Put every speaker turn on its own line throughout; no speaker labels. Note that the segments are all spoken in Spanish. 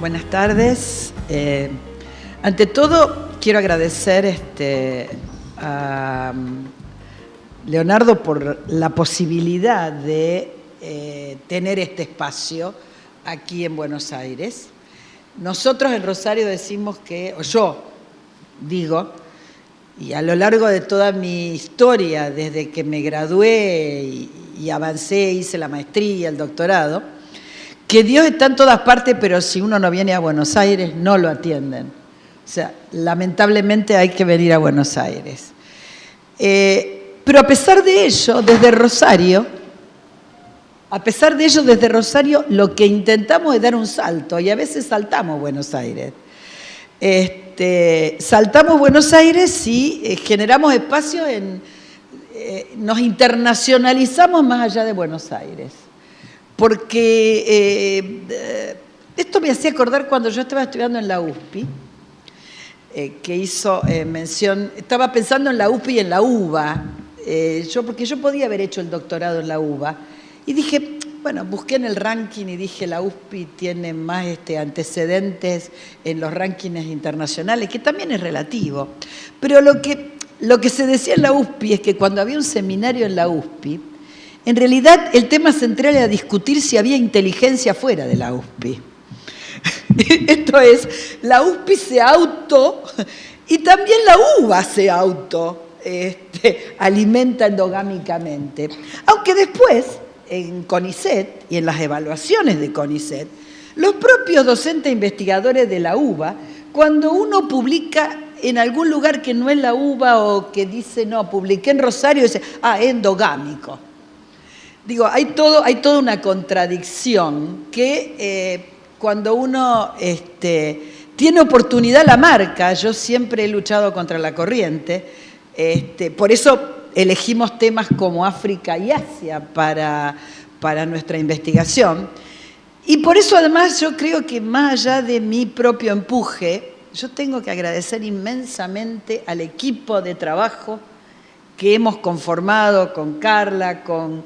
Buenas tardes. Ante todo, quiero agradecer a Leonardo por la posibilidad de tener este espacio aquí en Buenos Aires. Nosotros en Rosario decimos que, o yo digo, y a lo largo de toda mi historia, desde que me gradué y avancé, hice la maestría, el doctorado, que Dios está en todas partes, pero si uno no viene a Buenos Aires, no lo atienden. O sea, lamentablemente hay que venir a Buenos Aires. Pero a pesar de ello, desde Rosario, lo que intentamos es dar un salto, y a veces saltamos Buenos Aires. Saltamos Buenos Aires y generamos espacio nos internacionalizamos más allá de Buenos Aires. Porque esto me hacía acordar cuando yo estaba estudiando en la USP, que hizo mención, estaba pensando en la USP y en la UBA, porque yo podía haber hecho el doctorado en la UBA, y dije, bueno, busqué en el ranking y dije, la USP tiene más antecedentes en los rankings internacionales, que también es relativo. Pero lo que se decía en la USP es que cuando había un seminario en la USP, en realidad el tema central era discutir si había inteligencia fuera de la USP. Esto es, la USP se y también la UBA se alimenta endogámicamente. Aunque después, en CONICET y en las evaluaciones de CONICET, los propios docentes investigadores de la UBA, cuando uno publica en algún lugar que no es la UBA o que dice, no, publiqué en Rosario, dice, endogámico. Digo, hay toda una contradicción que cuando uno tiene oportunidad la marca. Yo siempre he luchado contra la corriente, por eso elegimos temas como África y Asia para nuestra investigación. Y por eso además yo creo que más allá de mi propio empuje, yo tengo que agradecer inmensamente al equipo de trabajo que hemos conformado con Carla, con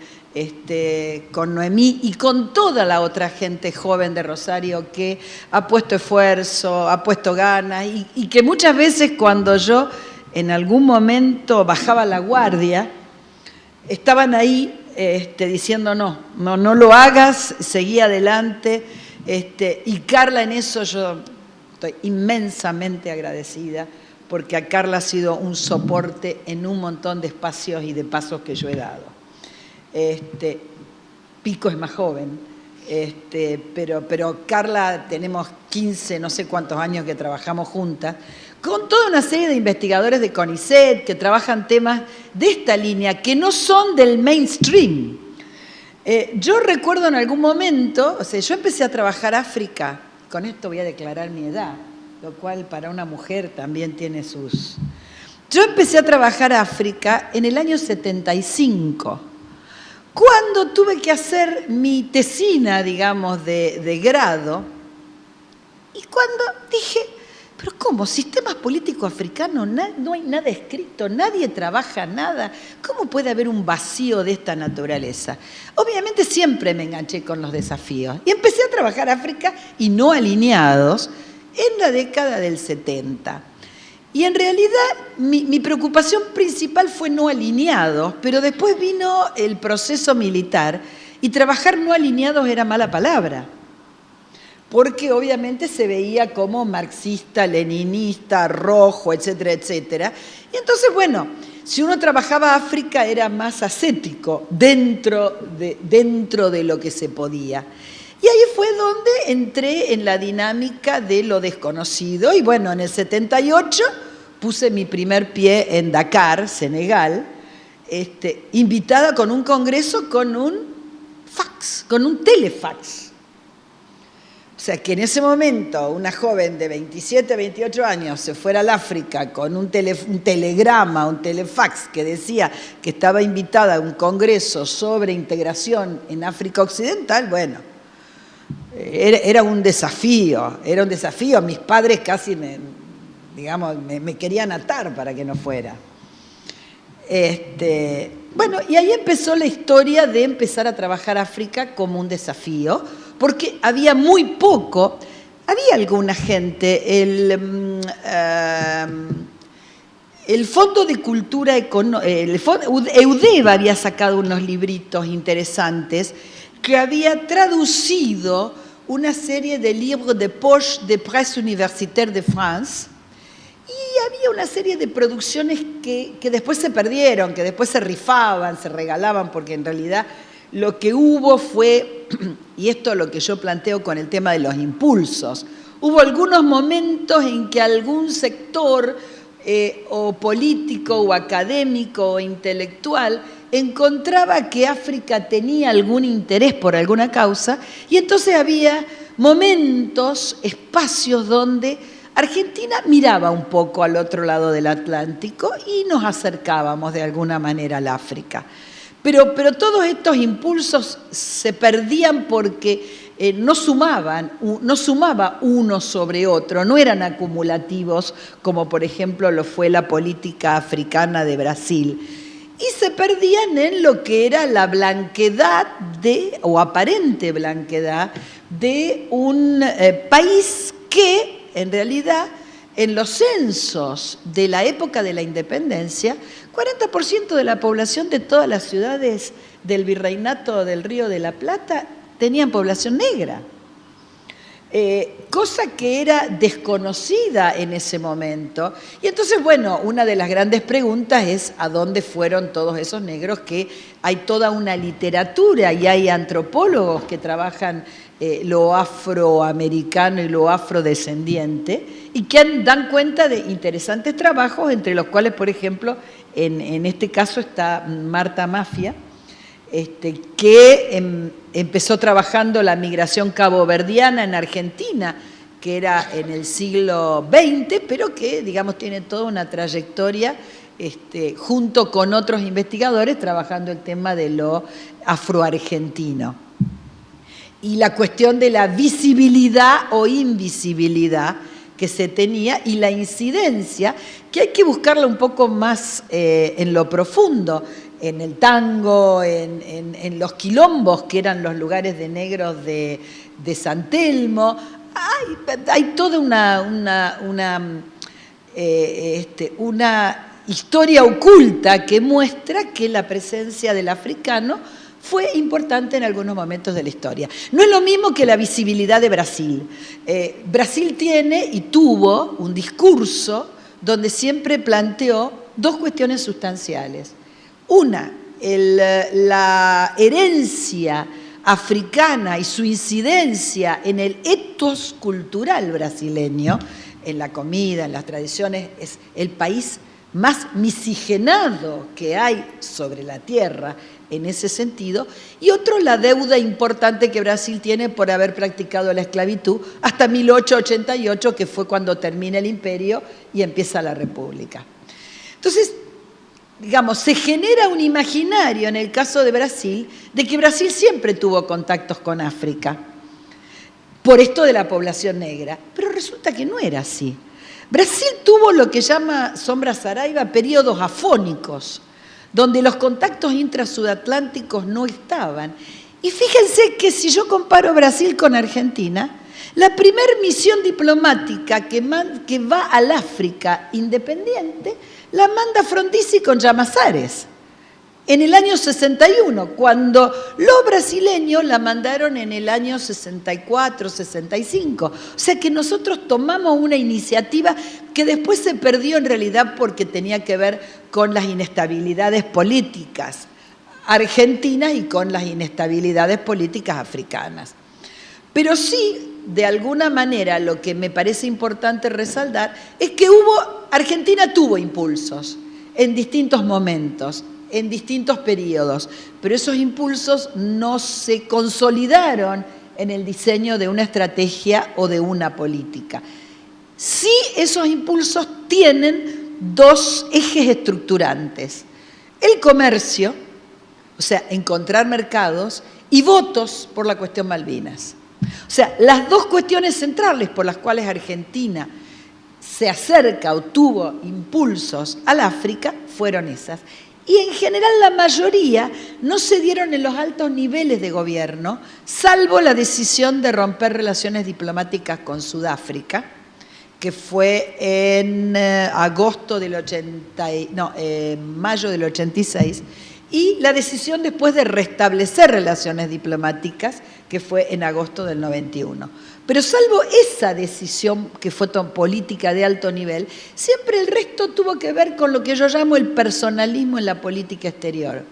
Noemí y con toda la otra gente joven de Rosario que ha puesto esfuerzo, ha puesto ganas y que muchas veces cuando yo en algún momento bajaba la guardia, estaban ahí diciendo no lo hagas, seguí adelante. Y Carla, en eso yo estoy inmensamente agradecida, porque a Carla ha sido un soporte en un montón de espacios y de pasos que yo he dado. Pico es más joven, pero Carla, tenemos 15, no sé cuántos años que trabajamos juntas, con toda una serie de investigadores de CONICET que trabajan temas de esta línea, que no son del mainstream. Yo recuerdo en algún momento, yo empecé a trabajar África, con esto voy a declarar mi edad, lo cual para una mujer también tiene sus... Yo empecé a trabajar África en el año 75, cuando tuve que hacer mi tesina, digamos, de grado, y cuando dije, pero ¿cómo? Sistemas políticos africanos, no hay nada escrito, nadie trabaja nada. ¿Cómo puede haber un vacío de esta naturaleza? Obviamente siempre me enganché con los desafíos y empecé a trabajar África y no alineados en la década del 70. Y en realidad mi preocupación principal fue no alineados, pero después vino el proceso militar y trabajar no alineados era mala palabra, porque obviamente se veía como marxista, leninista, rojo, etcétera, etcétera. Y entonces, bueno, si uno trabajaba África era más ascético dentro de lo que se podía. Y ahí fue donde entré en la dinámica de lo desconocido. Y bueno, en el 78 puse mi primer pie en Dakar, Senegal, invitada con un congreso con un fax, con un telefax. O sea, que en ese momento una joven de 27, 28 años se fuera al África con un telegrama, un telefax que decía que estaba invitada a un congreso sobre integración en África Occidental, bueno, era un desafío. Mis padres casi me querían atar para que no fuera. Bueno, y ahí empezó la historia de empezar a trabajar África como un desafío, porque había muy poco. había alguna gente, el Fondo de Cultura Eudeva había sacado unos libritos interesantes que había traducido una serie de libros de poche de Presse Universitaire de France, y había una serie de producciones que después se perdieron, que después se rifaban, se regalaban, porque en realidad lo que hubo fue, y esto es lo que yo planteo con el tema de los impulsos, hubo algunos momentos en que algún sector o político o académico o intelectual encontraba que África tenía algún interés por alguna causa, y entonces había momentos, espacios donde Argentina miraba un poco al otro lado del Atlántico y nos acercábamos de alguna manera al África. Pero todos estos impulsos se perdían porque no sumaba uno sobre otro, no eran acumulativos como por ejemplo lo fue la política africana de Brasil. Y se perdían en lo que era la blanquedad o aparente blanquedad de un país que en realidad en los censos de la época de la independencia, 40% de la población de todas las ciudades del Virreinato del Río de la Plata tenían población negra, cosa que era desconocida en ese momento. Y entonces, bueno, una de las grandes preguntas es ¿a dónde fueron todos esos negros? Que hay toda una literatura y hay antropólogos que trabajan lo afroamericano y lo afrodescendiente y que dan cuenta de interesantes trabajos, entre los cuales, por ejemplo, en este caso está Marta Mafia, que empezó trabajando la migración caboverdiana en Argentina, que era en el siglo XX, pero que, digamos, tiene toda una trayectoria junto con otros investigadores trabajando el tema de lo afroargentino. Y la cuestión de la visibilidad o invisibilidad que se tenía y la incidencia, que hay que buscarla un poco más en lo profundo, en el tango, en los quilombos, que eran los lugares de negros de San Telmo. Hay toda una historia oculta que muestra que la presencia del africano fue importante en algunos momentos de la historia. No es lo mismo que la visibilidad de Brasil. Brasil tiene y tuvo un discurso donde siempre planteó dos cuestiones sustanciales. Una, la herencia africana y su incidencia en el ethos cultural brasileño, en la comida, en las tradiciones, es el país más miscigenado que hay sobre la tierra en ese sentido, y otro, la deuda importante que Brasil tiene por haber practicado la esclavitud hasta 1888, que fue cuando termina el imperio y empieza la república. Entonces, digamos, se genera un imaginario en el caso de Brasil, de que Brasil siempre tuvo contactos con África, por esto de la población negra, pero resulta que no era así. Brasil tuvo lo que llama Sombra Saraiva periodos afónicos, donde los contactos intrasudatlánticos no estaban. Y fíjense que si yo comparo Brasil con Argentina, la primera misión diplomática que va al África independiente la manda Frondizi con Llamazares en el año 61, cuando los brasileños la mandaron en el año 64, 65. O sea que nosotros tomamos una iniciativa que después se perdió en realidad porque tenía que ver con las inestabilidades políticas argentinas y con las inestabilidades políticas africanas. Pero sí, de alguna manera, lo que me parece importante resaltar es que Argentina tuvo impulsos en distintos momentos, en distintos periodos, pero esos impulsos no se consolidaron en el diseño de una estrategia o de una política. Sí, esos impulsos tienen dos ejes estructurantes: el comercio, o sea, encontrar mercados, y votos por la cuestión Malvinas. O sea, las dos cuestiones centrales por las cuales Argentina se acerca o tuvo impulsos al África fueron esas. y en general la mayoría no se dieron en los altos niveles de gobierno, salvo la decisión de romper relaciones diplomáticas con Sudáfrica, que fue en mayo del 86, y la decisión después de restablecer relaciones diplomáticas, que fue en agosto del 91. Pero salvo esa decisión, que fue política de alto nivel, siempre el resto tuvo que ver con lo que yo llamo el personalismo en la política exterior.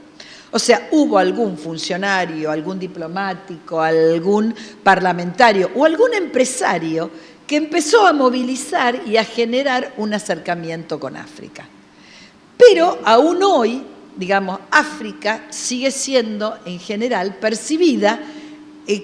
O sea, hubo algún funcionario, algún diplomático, algún parlamentario o algún empresario que empezó a movilizar y a generar un acercamiento con África. Pero aún hoy, digamos, África sigue siendo en general percibida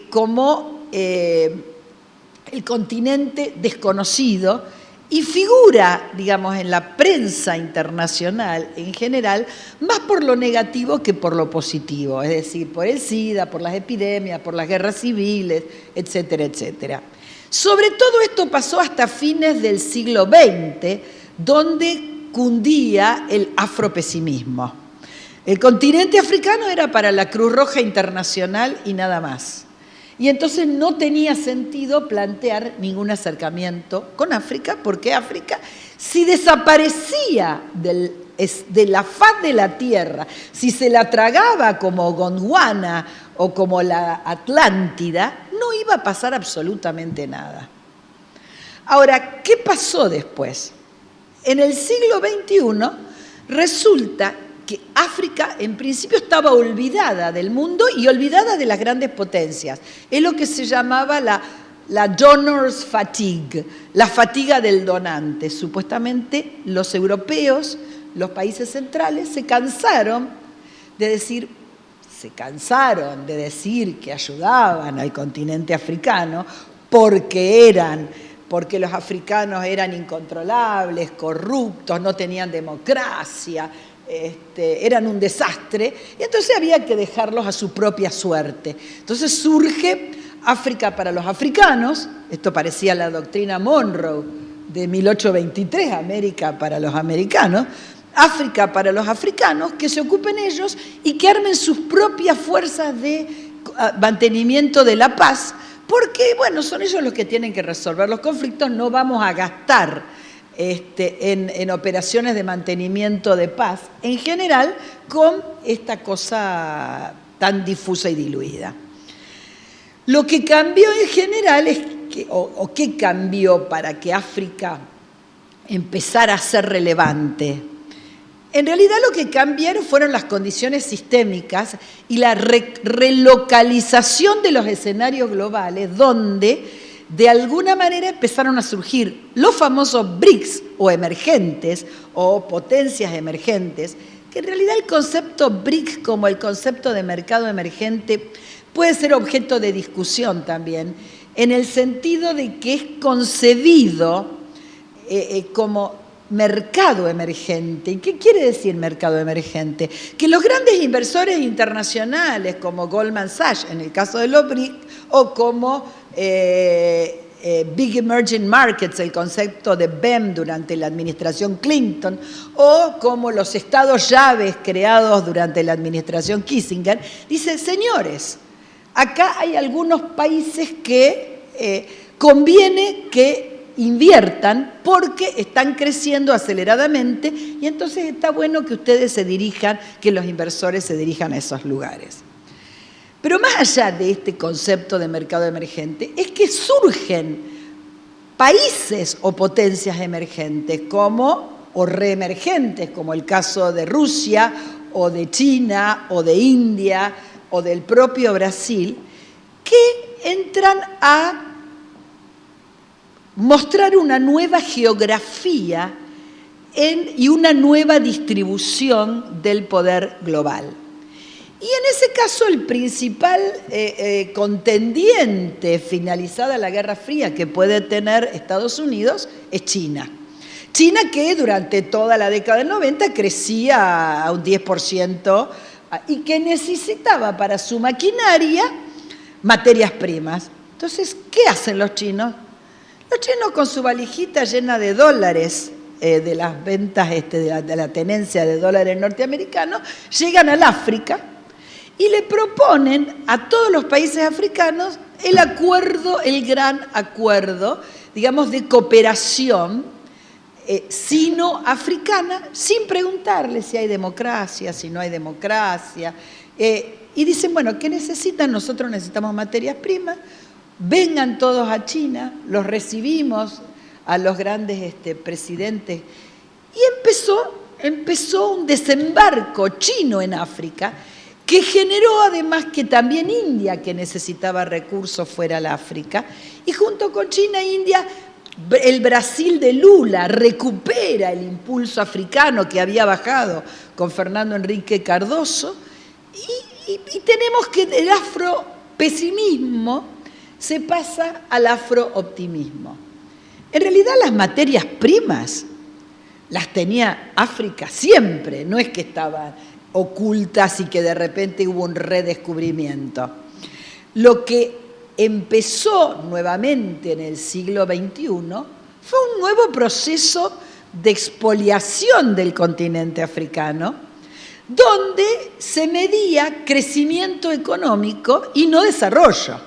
como el continente desconocido y figura, digamos, en la prensa internacional en general, más por lo negativo que por lo positivo, es decir, por el SIDA, por las epidemias, por las guerras civiles, etcétera, etcétera. Sobre todo esto pasó hasta fines del siglo XX, donde cundía el afropesimismo. El continente africano era para la Cruz Roja Internacional y nada más. Y entonces no tenía sentido plantear ningún acercamiento con África, porque África, si desaparecía de la faz de la tierra, si se la tragaba como Gondwana o como la Atlántida, no iba a pasar absolutamente nada. Ahora, ¿qué pasó después? En el siglo XXI resulta que África en principio estaba olvidada del mundo y olvidada de las grandes potencias. Es lo que se llamaba la donor's fatigue, la fatiga del donante. Supuestamente los europeos, los países centrales, se cansaron de decir que ayudaban al continente africano porque los africanos eran incontrolables, corruptos, no tenían democracia, eran un desastre, y entonces había que dejarlos a su propia suerte. Entonces surge África para los africanos, esto parecía la doctrina Monroe de 1823, América para los americanos, África para los africanos, que se ocupen ellos y que armen sus propias fuerzas de mantenimiento de la paz, porque, bueno, son ellos los que tienen que resolver los conflictos, no vamos a gastar en operaciones de mantenimiento de paz, en general, con esta cosa tan difusa y diluida. Lo que cambió en general es que, o qué cambió para que África empezara a ser relevante. En realidad lo que cambiaron fueron las condiciones sistémicas y la relocalización de los escenarios globales, donde de alguna manera empezaron a surgir los famosos BRICS o emergentes o potencias emergentes, que en realidad el concepto BRICS como el concepto de mercado emergente puede ser objeto de discusión también, en el sentido de que es concebido como mercado emergente. ¿Y qué quiere decir mercado emergente? Que los grandes inversores internacionales como Goldman Sachs, en el caso de los BRICS, o como Big Emerging Markets, el concepto de BEM durante la administración Clinton, o como los estados llaves creados durante la administración Kissinger, dicen, señores, acá hay algunos países que conviene que inviertan porque están creciendo aceleradamente y entonces está bueno que ustedes que los inversores se dirijan a esos lugares. Pero más allá de este concepto de mercado emergente, es que surgen países o potencias emergentes o reemergentes, como el caso de Rusia, o de China, o de India, o del propio Brasil, que entran a mostrar una nueva geografía y una nueva distribución del poder global. Y en ese caso el principal contendiente finalizada la Guerra Fría que puede tener Estados Unidos es China. China que durante toda la década del 90 crecía a un 10% y que necesitaba para su maquinaria materias primas. Entonces, ¿qué hacen los chinos? Los chinos con su valijita llena de dólares de las ventas, de la tenencia de dólares norteamericanos, llegan al África y le proponen a todos los países africanos el acuerdo, el gran acuerdo, digamos, de cooperación sino-africana, sin preguntarle si hay democracia, si no hay democracia. Y dicen, bueno, ¿qué necesitan? Nosotros necesitamos materias primas, vengan todos a China, los recibimos a los grandes presidentes. Y empezó un desembarco chino en África, que generó además que también India, que necesitaba recursos, fuera al África, y junto con China e India, el Brasil de Lula recupera el impulso africano que había bajado con Fernando Henrique Cardoso, y tenemos que el afropesimismo se pasa al afrooptimismo. En realidad las materias primas las tenía África siempre, no es que estaban ocultas y que de repente hubo un redescubrimiento. Lo que empezó nuevamente en el siglo XXI fue un nuevo proceso de expoliación del continente africano, donde se medía crecimiento económico y no desarrollo.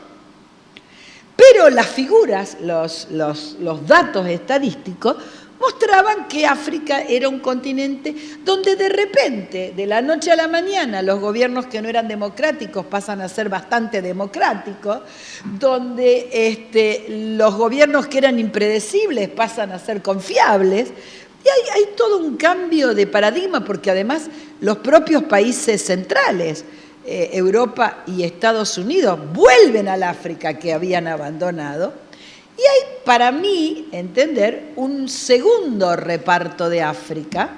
Pero las figuras, los datos estadísticos, mostraban que África era un continente donde de repente, de la noche a la mañana, los gobiernos que no eran democráticos pasan a ser bastante democráticos, donde los gobiernos que eran impredecibles pasan a ser confiables. Y hay todo un cambio de paradigma, porque además los propios países centrales, Europa y Estados Unidos, vuelven al África que habían abandonado. Y hay, para mí, entender, un segundo reparto de África,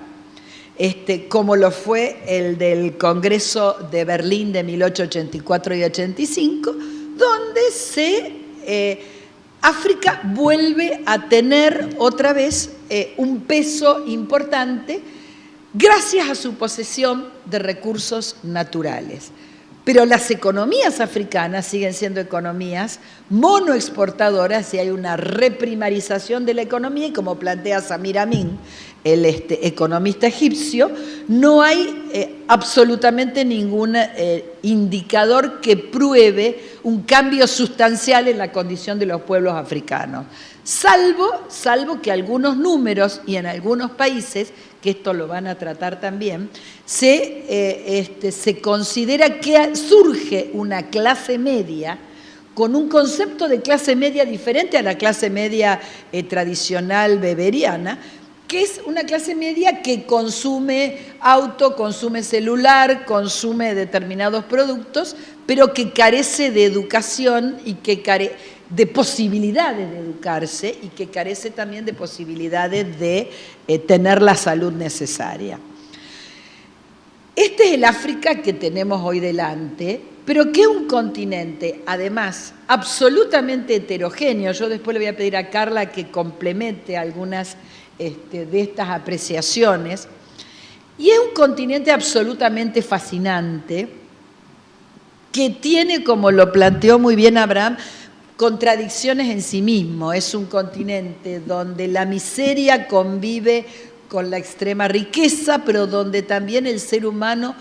como lo fue el del Congreso de Berlín de 1884 y 85, donde África vuelve a tener otra vez un peso importante gracias a su posesión de recursos naturales. Pero las economías africanas siguen siendo economías monoexportadoras y hay una reprimarización de la economía, y como plantea Samir Amin, el economista egipcio, no hay absolutamente ningún indicador que pruebe un cambio sustancial en la condición de los pueblos africanos, salvo que algunos números y en algunos países, que esto lo van a tratar también, se considera que surge una clase media con un concepto de clase media diferente a la clase media tradicional weberiana, que es una clase media que consume auto, consume celular, consume determinados productos, pero que carece de educación y que de posibilidades de educarse y que carece también de posibilidades de tener la salud necesaria. Este es el África que tenemos hoy delante, pero que es un continente, además, absolutamente heterogéneo. Yo después le voy a pedir a Carla que complemente algunas de estas apreciaciones. Y es un continente absolutamente fascinante, que tiene, como lo planteó muy bien Abraham, contradicciones en sí mismo. Es un continente donde la miseria convive con la extrema riqueza, pero donde también el ser humano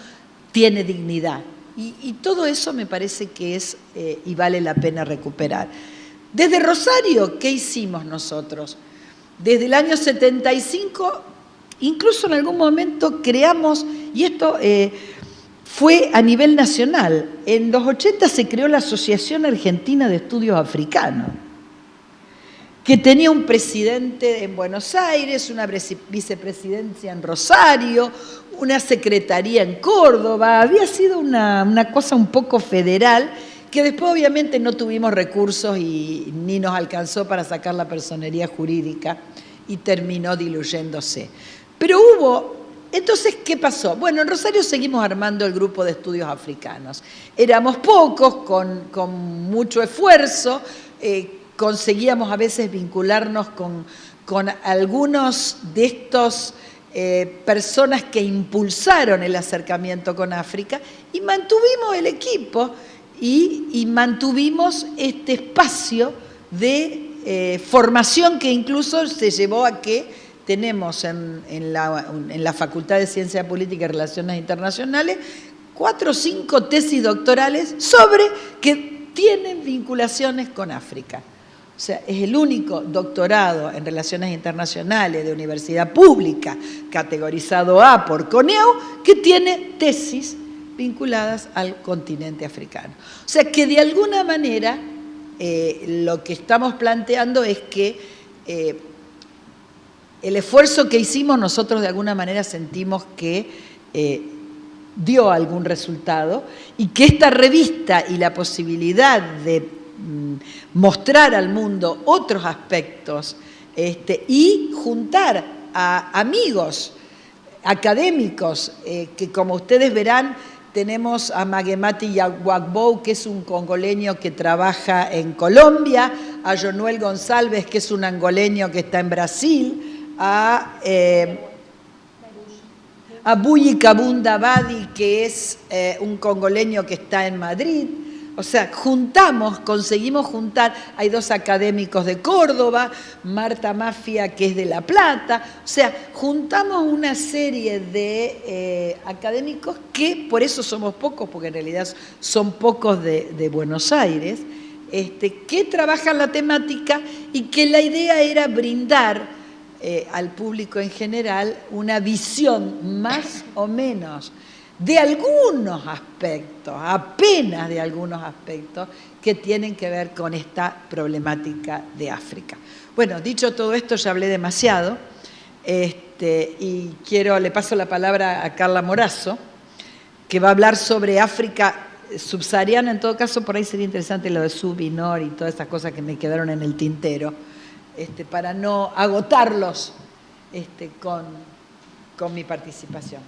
tiene dignidad. Y todo eso me parece que es y vale la pena recuperar. Desde Rosario, ¿qué hicimos nosotros? Desde el año 75, incluso en algún momento creamos, y esto fue a nivel nacional, en los 80 se creó la Asociación Argentina de Estudios Africanos, que tenía un presidente en Buenos Aires, una vicepresidencia en Rosario, una secretaría en Córdoba. Había sido una cosa un poco federal, que después obviamente no tuvimos recursos y ni nos alcanzó para sacar la personería jurídica y terminó diluyéndose. Pero entonces, ¿qué pasó? Bueno, en Rosario seguimos armando el grupo de estudios africanos. Éramos pocos, con mucho esfuerzo, conseguíamos a veces vincularnos con algunos de estos personas que impulsaron el acercamiento con África, y mantuvimos el equipo y mantuvimos este espacio de formación que incluso se llevó a que tenemos en la Facultad de Ciencia Política y Relaciones Internacionales 4 o 5 tesis doctorales que tienen vinculaciones con África. O sea, es el único doctorado en Relaciones Internacionales de universidad pública, categorizado A por CONEAU, que tiene tesis vinculadas al continente africano. O sea, que de alguna manera lo que estamos planteando es que el esfuerzo que hicimos nosotros de alguna manera sentimos que dio algún resultado y que esta revista y la posibilidad de mostrar al mundo otros aspectos y juntar a amigos académicos que, como ustedes verán, tenemos a Magemati Yaguagbou, que es un congoleño que trabaja en Colombia, a Jonuel González, que es un angoleño que está en Brasil, a Buyi Kabunda Badi, que es un congoleño que está en Madrid. O sea, conseguimos juntar, hay 2 académicos de Córdoba, Marta Mafia, que es de La Plata, o sea, juntamos una serie de académicos que, por eso somos pocos, porque en realidad son pocos de Buenos Aires, que trabajan la temática y que la idea era brindar al público en general una visión más o menos de algunos aspectos, apenas de algunos aspectos, que tienen que ver con esta problemática de África. Bueno, dicho todo esto, ya hablé demasiado, y le paso la palabra a Carla Morazzo, que va a hablar sobre África subsahariana. En todo caso, por ahí sería interesante lo de Sub y Nor y todas esas cosas que me quedaron en el tintero, para no agotarlos con mi participación.